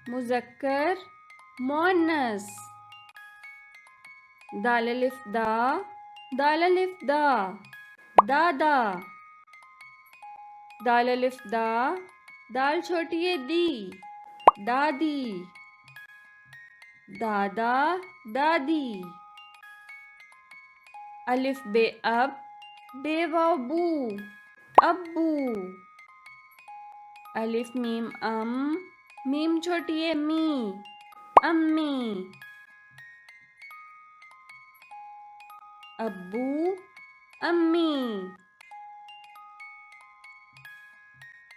मुज़क्कर मोनस। दाल अलिफ दा, दाल अलिफ दा, दादा। दाल अलिफ दा, दाल छोटी है दी, दादी। दादा दादी। अलिफ बे अब, बे वाव बू, अब्बू। अलिफ मीम मीम छोटी है मी, अम्मी। अब्बू अम्मी।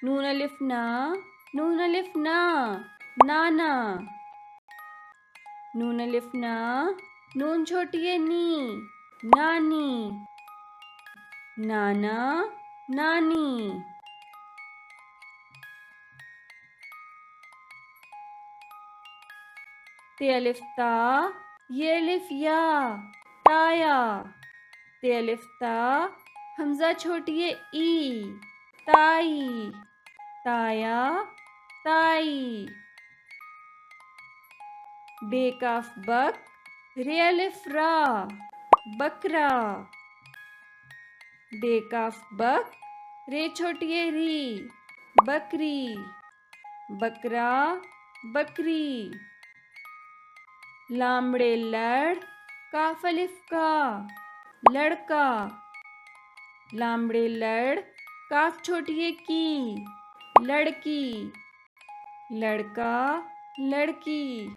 नून अलिफ ना, नून अलिफ ना, नाना। नून अलिफ ना, नून छोटी है नी, नानी। नाना नानी। ते अलिफ ता, ये अलिफ या, ताया। ते अलिफ ता, हमजा छोटी है ई, ताई। ताया ताई। बेकाफ बक, रे अलिफ रा, बकरा। बेकाफ बक, रे छोटी है री, बकरी। बकरा बकरी। लामड़े लड़, काफ अलिफ का, लड़का। लामड़े लड़, काफ छोटी है की, लड़की। लड़का लड़की।